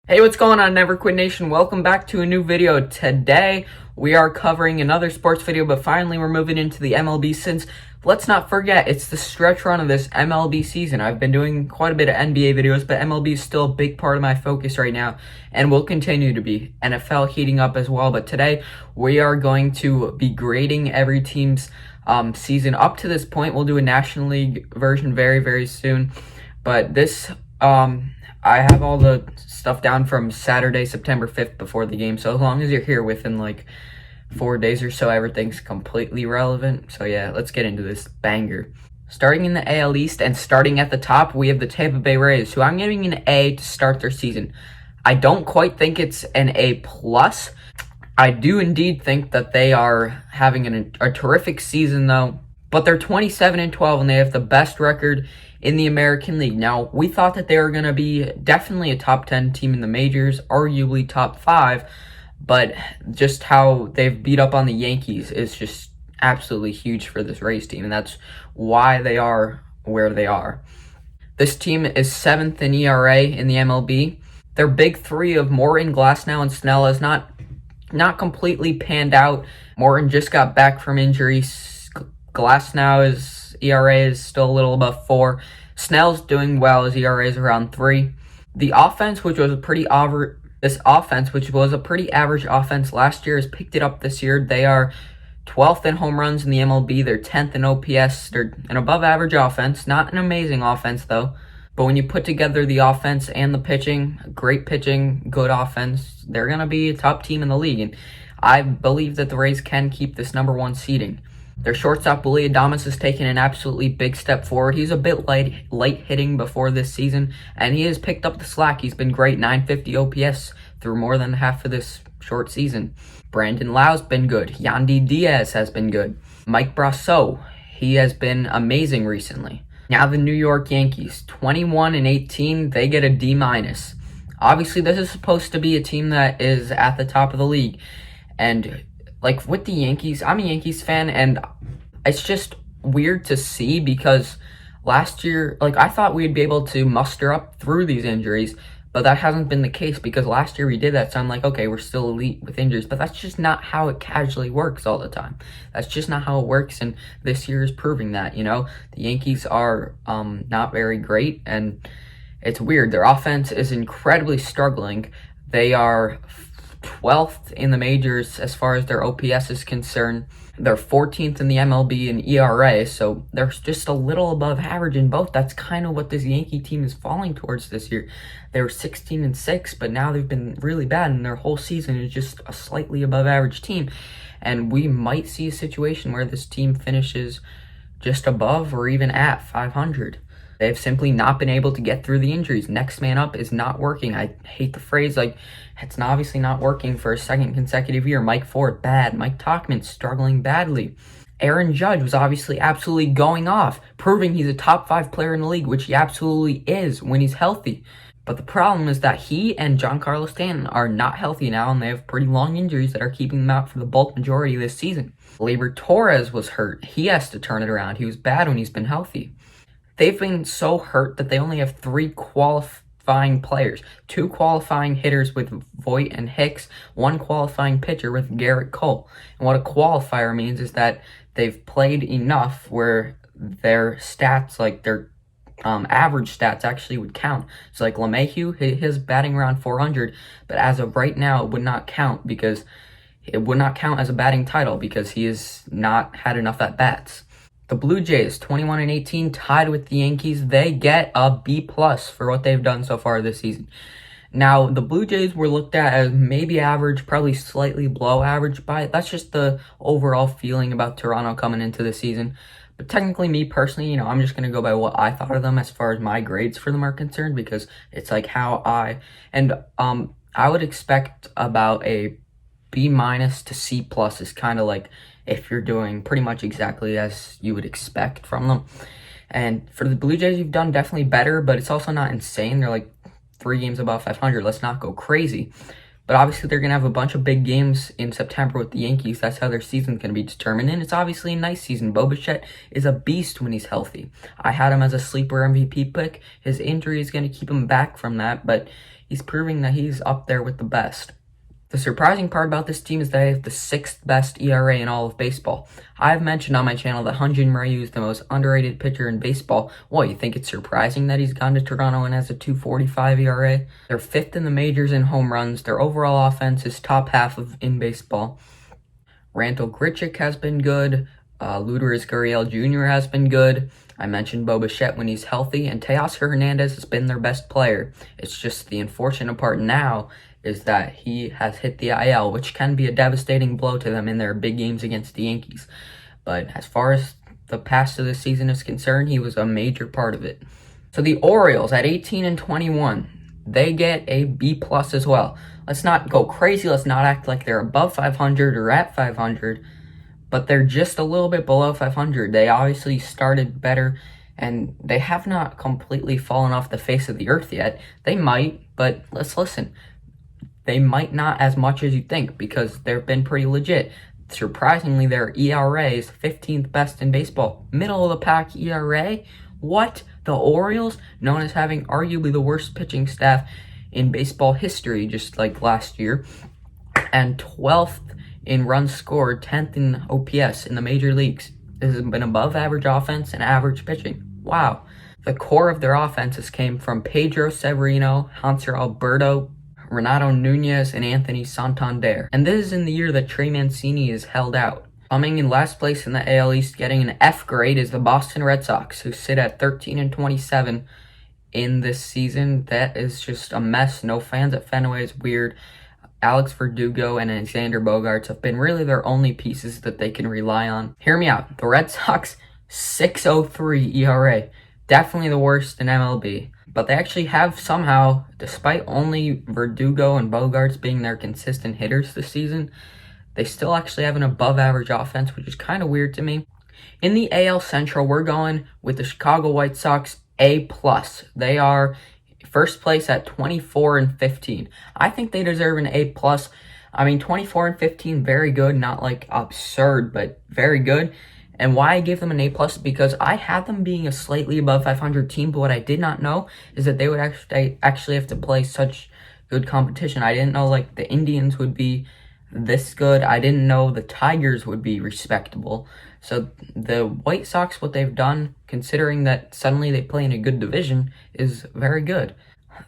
Hey, what's going on, Never Quit Nation? Welcome back to a new video. Today, we are covering another sports video, but finally we're moving into the MLB since, let's not forget, it's the stretch run of this MLB season. I've been doing quite a bit of NBA videos, but MLB is still a big part of my focus right now, and will continue to be. NFL heating up as well, but today, we are going to be grading every team's season up to this point. We'll do a National League version very, very soon, but this, I have all the stuff down from Saturday, September 5th before the game. So as long as you're here within like 4 days or so, everything's completely relevant. So yeah, let's get into this banger. Starting in the AL East and starting at the top, we have the Tampa Bay Rays, who I'm giving an A to start their season. I don't quite think it's an A+. I do indeed think that they are having a terrific season though. But they're 27-12 and they have the best record in the American League. Now, we thought that they were going to be definitely a top 10 team in the majors, arguably top 5, but just how they've beat up on the Yankees is just absolutely huge for this Rays team, and that's why they are where they are. This team is 7th in ERA in the MLB. Their big three of Morton, Glasnow, and Snell has not completely panned out. Morton just got back from injury. Glasnow's ERA is still a little above 4. Snell's doing well. His ERA is around 3. The offense, which was a pretty average offense last year, has picked it up this year. They are 12th in home runs in the MLB. They're 10th in OPS. They're an above-average offense. Not an amazing offense, though. But when you put together the offense and the pitching, great pitching, good offense, they're going to be a top team in the league. And I believe that the Rays can keep this number 1 seeding. Their shortstop, Willie Adames, has taken an absolutely big step forward. He's a bit light hitting before this season, and he has picked up the slack. He's been great, 950 OPS through more than half of this short season. Brandon Lau's been good. Yandy Diaz has been good. Mike Brasso, he has been amazing recently. Now the New York Yankees, 21-18, they get a D-. Obviously, this is supposed to be a team that is at the top of the league, and like with the Yankees, I'm a Yankees fan, and it's just weird to see because last year, like I thought we'd be able to muster up through these injuries, but that hasn't been the case because last year we did that. So I'm like, okay, we're still elite with injuries, but that's just not how it casually works all the time. That's just not how it works, and this year is proving that, The Yankees are not very great, and it's weird. Their offense is incredibly struggling. They are 12th in the majors as far as their OPS is concerned. They're 14th in the MLB in ERA, so they're just a little above average in both. That's kind of what this Yankee team is falling towards this year. They were 16-6, but now they've been really bad, and their whole season is just a slightly above average team. And we might see a situation where this team finishes just above or even at 500. They've simply not been able to get through the injuries. Next man up is not working. I hate the phrase, it's obviously not working for a second consecutive year. Mike Ford, bad. Mike Tauchman, struggling badly. Aaron Judge was obviously absolutely going off, proving he's a top 5 player in the league, which he absolutely is when he's healthy. But the problem is that he and Giancarlo Stanton are not healthy now, and they have pretty long injuries that are keeping them out for the bulk majority of this season. Gleyber Torres was hurt. He has to turn it around. He was bad when he's been healthy. They've been so hurt that they only have 3 qualifying players. 2 qualifying hitters with Voit and Hicks, 1 qualifying pitcher with Garrett Cole. And what a qualifier means is that they've played enough where their stats, like their average stats actually would count. So like LeMahieu, his batting around 400, but as of right now, it would not count because it would not count as a batting title because he has not had enough at-bats. The Blue Jays, 21-18, tied with the Yankees. They get a B+ for what they've done so far this season. Now, the Blue Jays were looked at as maybe average, probably slightly below average that's just the overall feeling about Toronto coming into the season. But technically, me personally, I'm just going to go by what I thought of them as far as my grades for them are concerned because it's like how I would expect about a B- to C+ is kind of like if you're doing pretty much exactly as you would expect from them. And for the Blue Jays, you've done definitely better, but it's also not insane. They're like 3 games above 500. Let's not go crazy. But obviously, they're going to have a bunch of big games in September with the Yankees. That's how their season's going to be determined. And it's obviously a nice season. Bo Bichette is a beast when he's healthy. I had him as a sleeper MVP pick. His injury is going to keep him back from that, but he's proving that he's up there with the best. The surprising part about this team is they have the 6th best ERA in all of baseball. I've mentioned on my channel that Hyun-Jin Ryu is the most underrated pitcher in baseball. What, you think it's surprising that he's gone to Toronto and has a 2.45 ERA? They're 5th in the majors in home runs. Their overall offense is top half in baseball. Randall Grichuk has been good. Ludovic Gurriel Jr. has been good. I mentioned Bo Bichette when he's healthy, and Teoscar Hernandez has been their best player. It's just the unfortunate part now is that he has hit the IL, which can be a devastating blow to them in their big games against the Yankees. But as far as the past of the season is concerned, he was a major part of it. So the Orioles at 18-21, they get a B+ as well. Let's not go crazy. Let's not act like they're above 500 or at 500, but they're just a little bit below 500. They obviously started better, and they have not completely fallen off the face of the earth yet. They might, but let's listen. They might not as much as you think because they've been pretty legit. Surprisingly, their ERA is 15th best in baseball. Middle of the pack ERA? What? The Orioles, known as having arguably the worst pitching staff in baseball history, just like last year, and 12th in runs scored, 10th in OPS in the major leagues. This has been above average offense and average pitching. Wow. The core of their offenses came from Pedro Severino, Hanser Alberto, Renato Nunez, and Anthony Santander. And this is in the year that Trey Mancini is held out. Coming in last place in the AL East, getting an F grade, is the Boston Red Sox, who sit at 13-27 in this season. That is just a mess. No fans at Fenway is weird. Alex Verdugo and Alexander Bogaerts have been really their only pieces that they can rely on. Hear me out. The Red Sox, 6.03 ERA. Definitely the worst in MLB. But they actually have somehow, despite only Verdugo and Bogaerts being their consistent hitters this season, they still actually have an above-average offense, which is kind of weird to me. In the AL Central, we're going with the Chicago White Sox A+. They are first place at 24-15. I think they deserve an A+. I mean, 24-15, very good. Not like absurd, but very good. And why I gave them an A+, because I had them being a slightly above 500 team, but what I did not know is that they would actually have to play such good competition. I didn't know, like, the Indians would be this good. I didn't know the Tigers would be respectable. So the White Sox, what they've done, considering that suddenly they play in a good division, is very good.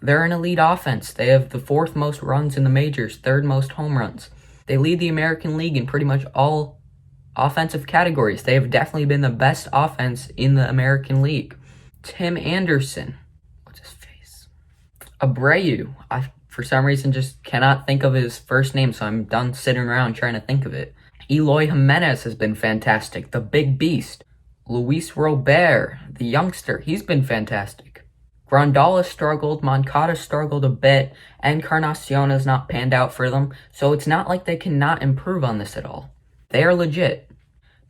They're an elite offense. They have the 4th most runs in the majors, 3rd most home runs. They lead the American League in pretty much all offensive categories. They have definitely been the best offense in the American League. Tim Anderson. What's his face? Abreu. I, for some reason, just cannot think of his first name, so I'm done sitting around trying to think of it. Eloy Jimenez has been fantastic. The big beast. Luis Robert, the youngster. He's been fantastic. Grandal has struggled. Moncada struggled a bit. Encarnacion has not panned out for them. So it's not like they cannot improve on this at all. They are legit.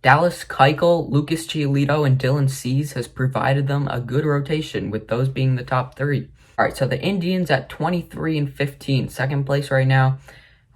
Dallas Keuchel, Lucas Giolito, and Dylan Cease has provided them a good rotation, with those being the top 3. Alright, so the Indians at 23-15, second place right now.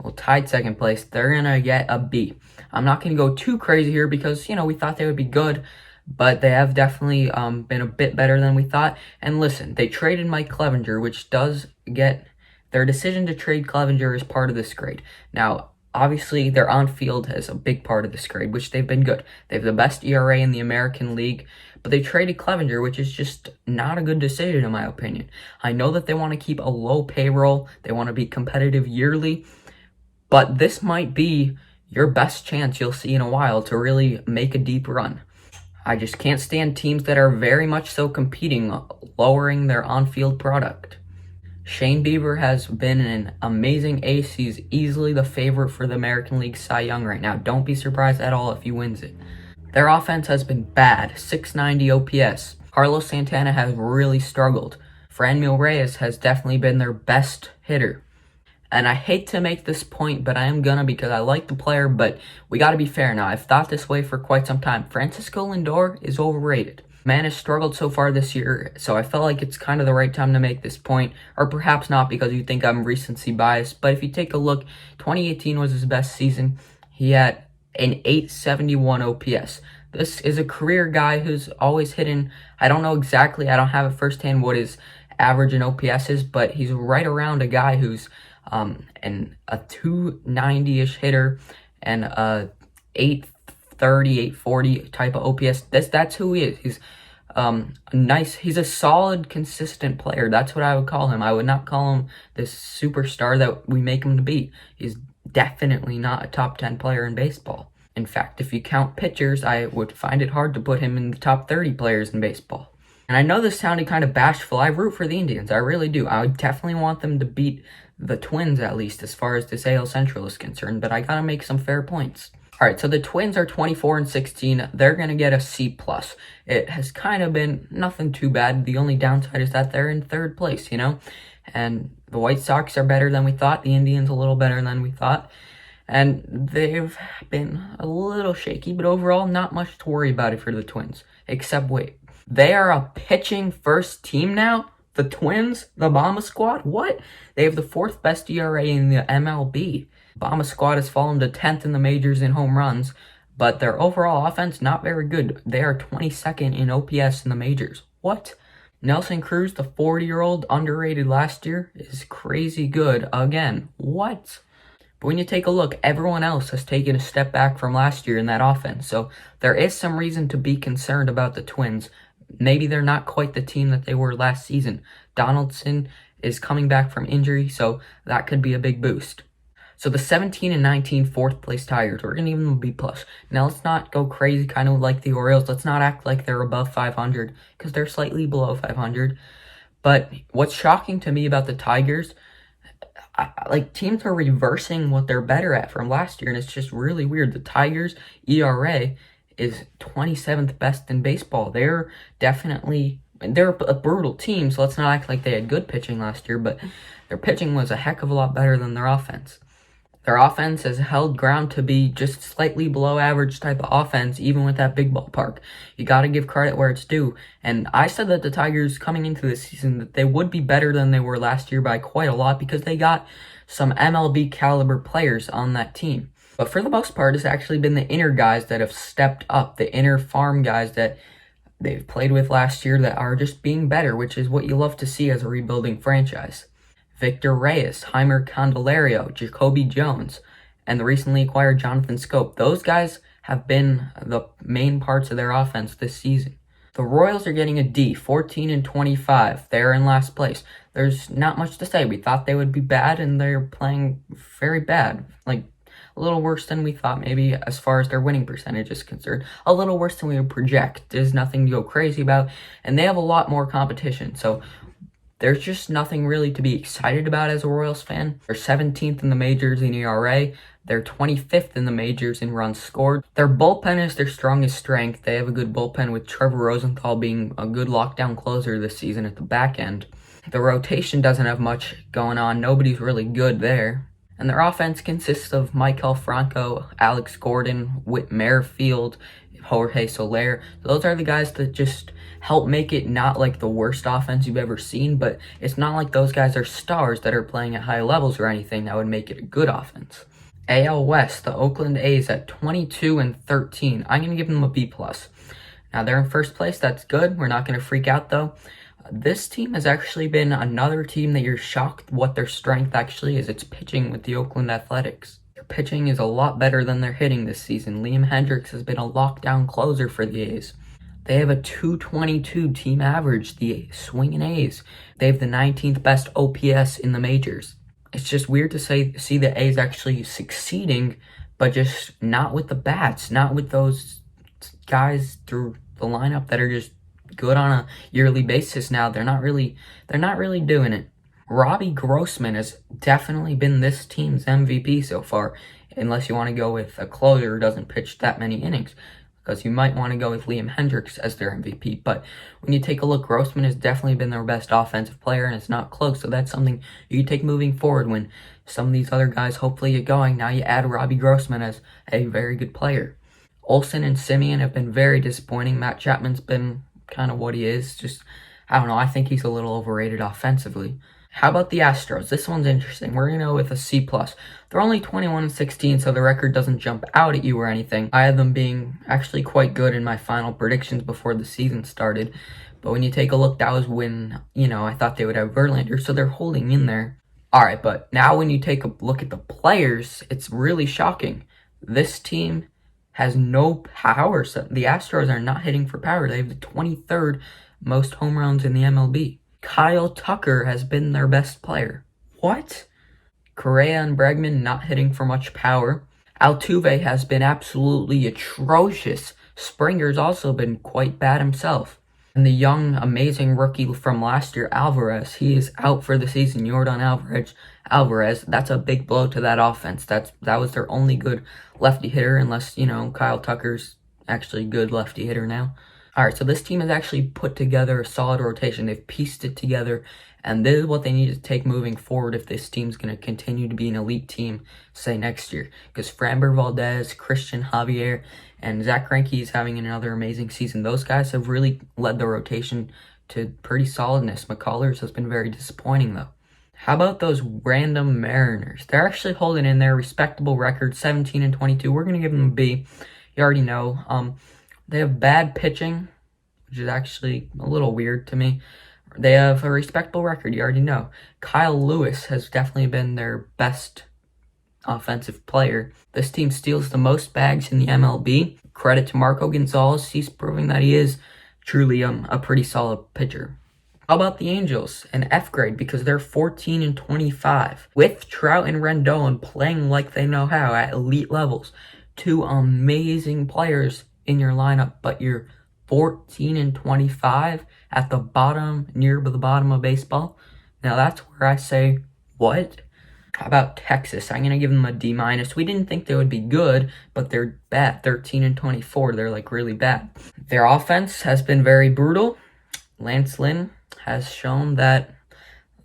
Well, tied second place. They're going to get a B. I'm not going to go too crazy here because, we thought they would be good, but they have definitely been a bit better than we thought. And listen, they traded Mike Clevenger, which does get... Their decision to trade Clevenger is part of this grade. Now, obviously, their on-field is a big part of this grade, which they've been good. They have the best ERA in the American League, but they traded Clevenger, which is just not a good decision in my opinion. I know that they want to keep a low payroll, they want to be competitive yearly, but this might be your best chance you'll see in a while to really make a deep run. I just can't stand teams that are very much so competing, lowering their on-field product. Shane Bieber has been an amazing ace. He's easily the favorite for the American League Cy Young right now. Don't be surprised at all if he wins it. Their offense has been bad, 690 OPS. Carlos Santana has really struggled. Franmil Reyes has definitely been their best hitter. And I hate to make this point, but I am gonna because I like the player, but we gotta be fair now. I've thought this way for quite some time. Francisco Lindor is overrated. Man has struggled so far this year, so I felt like it's kind of the right time to make this point, or perhaps not because you think I'm recency biased, but if you take a look, 2018 was his best season. He had an 871 OPS. This is a career guy who's always hitting, I don't know exactly, I don't have it firsthand what his average in OPS is, but he's right around a guy who's a 290-ish hitter and a 830, 840 type of OPS. That's who he is. He's he's a solid, consistent player. That's what I would call him. I would not call him this superstar that we make him to be. He's definitely not a top 10 player in baseball. In fact, if you count pitchers, I would find it hard to put him in the top 30 players in baseball. And I know this sounded kind of bashful. I root for the Indians. I really do. I would definitely want them to beat the Twins, at least, as far as this AL Central is concerned. But I gotta make some fair points. All right, so the Twins are 24-16. They're going to get a C+. It has kind of been nothing too bad. The only downside is that they're in third place, And the White Sox are better than we thought. The Indians a little better than we thought. And they've been a little shaky, but overall, not much to worry about it for the Twins. Except, wait, they are a pitching first team now? The Twins? The Bomba Squad? What? They have the 4th best ERA in the MLB. Bomba Squad has fallen to 10th in the majors in home runs, but their overall offense not very good. They are 22nd in OPS in the majors. What? Nelson Cruz, the 40-year-old, underrated last year, is crazy good again. What? But when you take a look, everyone else has taken a step back from last year in that offense, so there is some reason to be concerned about the Twins. Maybe they're not quite the team that they were last season. Donaldson is coming back from injury, so that could be a big boost. So the 17-19 4th place Tigers, we're going to give them a B+. Now let's not go crazy kind of like the Orioles. Let's not act like they're above 500 because they're slightly below 500. But what's shocking to me about the Tigers, teams are reversing what they're better at from last year, and it's just really weird. The Tigers' ERA is 27th best in baseball. They're a brutal team, so let's not act like they had good pitching last year, but their pitching was a heck of a lot better than their offense. Their offense has held ground to be just slightly below average type of offense, even with that big ballpark. You got to give credit where it's due. And I said that the Tigers coming into this season, that they would be better than they were last year by quite a lot because they got some MLB caliber players on that team. But for the most part, it's actually been the inner guys that have stepped up, the inner farm guys that they've played with last year that are just being better, which is what you love to see as a rebuilding franchise. Victor Reyes, Heimer Candelario, Jacoby Jones, and the recently acquired Jonathan Scope. Those guys have been the main parts of their offense this season. The Royals are getting a D, 14-25. They're in last place. There's not much to say. We thought they would be bad, and they're playing very bad. A little worse than we thought, maybe, as far as their winning percentage is concerned. A little worse than we would project. There's nothing to go crazy about, and they have a lot more competition, so there's just nothing really to be excited about as a Royals fan. They're 17th in the majors in ERA. They're 25th in the majors in runs scored. Their bullpen is their strongest strength. They have a good bullpen with Trevor Rosenthal being a good lockdown closer this season at the back end. The rotation doesn't have much going on. Nobody's really good there. And their offense consists of Maikel Franco, Alex Gordon, Whit Merrifield, Jorge Soler. Those are the guys that just help make it not like the worst offense you've ever seen, but it's not like those guys are stars that are playing at high levels or anything that would make it a good offense. AL West, the Oakland A's at 22-13. I'm going to give them a B+. Now they're in first place. That's good. We're not going to freak out though. This team has actually been another team that you're shocked what their strength actually is. It's pitching with the Oakland Athletics. Their pitching is a lot better than their hitting this season. Liam Hendricks has been a lockdown closer for the A's. They have a 222 team average, the swinging A's. They have the 19th best OPS in the majors. It's just weird to see the A's actually succeeding, but just not with the bats, not with those guys through the lineup that are just good on a yearly basis now. They're not really doing it. Robbie Grossman has definitely been this team's MVP so far, unless you want to go with a closer who doesn't pitch that many innings, because you might want to go with Liam Hendricks as their MVP. But when you take a look, Grossman has definitely been their best offensive player, and it's not close. So that's something you take moving forward when some of these other guys hopefully get going. Now you add Robbie Grossman as a very good player. Olsen and Simeon have been very disappointing. Matt Chapman's been kind of what he is. Just, I don't know, I think he's a little overrated offensively. How about the Astros? This one's interesting. We're going to go with a C+. They're only 21-16, so the record doesn't jump out at you or anything. I had them being actually quite good in my final predictions before the season started. But when you take a look, that was when, I thought they would have Verlander, so they're holding in there. Alright, but now when you take a look at the players, it's really shocking. This team has no power. So the Astros are not hitting for power. They have the 23rd most home runs in the MLB. Kyle Tucker has been their best player. What? Correa and Bregman not hitting for much power. Altuve has been absolutely atrocious. Springer's also been quite bad himself. And the young, amazing rookie from last year, Alvarez, he is out for the season. Yordan Alvarez, that's a big blow to that offense. That was their only good lefty hitter, unless, Kyle Tucker's actually a good lefty hitter now. Alright, so this team has actually put together a solid rotation. They've pieced it together, and this is what they need to take moving forward if this team's going to continue to be an elite team, say, next year. Because Framber Valdez, Christian Javier, and Zach Greinke is having another amazing season. Those guys have really led the rotation to pretty solidness. McCullers has been very disappointing, though. How about those random Mariners? They're actually holding in their respectable record, 17-22. We're going to give them a B. You already know. They have bad pitching, which is actually a little weird to me. They have a respectable record, you already know. Kyle Lewis has definitely been their best offensive player. This team steals the most bags in the MLB. Credit to Marco Gonzalez. He's proving that he is truly a pretty solid pitcher. How about the Angels? An F grade because they're 14-25. With Trout and Rendon playing like they know how at elite levels. Two amazing players in your lineup, but you're 14-25 at the bottom, near the bottom of baseball. Now that's where I say, what? How about Texas? I'm going to give them a D-. We didn't think they would be good, but they're bad. 13-24. They're like really bad. Their offense has been very brutal. Lance Lynn has shown that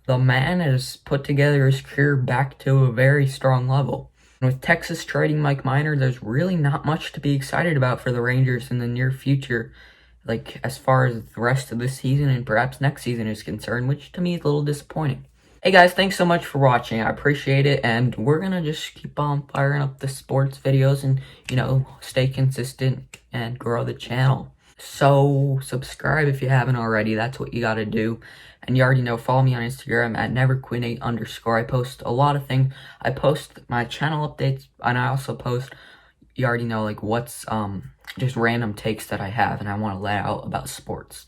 the man has put together his career back to a very strong level. And with Texas trading Mike Minor, there's really not much to be excited about for the Rangers in the near future, like as far as the rest of this season and perhaps next season is concerned, which to me is a little disappointing. Hey guys, thanks so much for watching. I appreciate it, and we're gonna just keep on firing up the sports videos and, stay consistent and grow the channel. So, subscribe if you haven't already. That's what you gotta do. And you already know, follow me on Instagram at neverquit8_. I post a lot of things. I post my channel updates, and I also post, you already know, like what's just random takes that I have and I want to lay out about sports.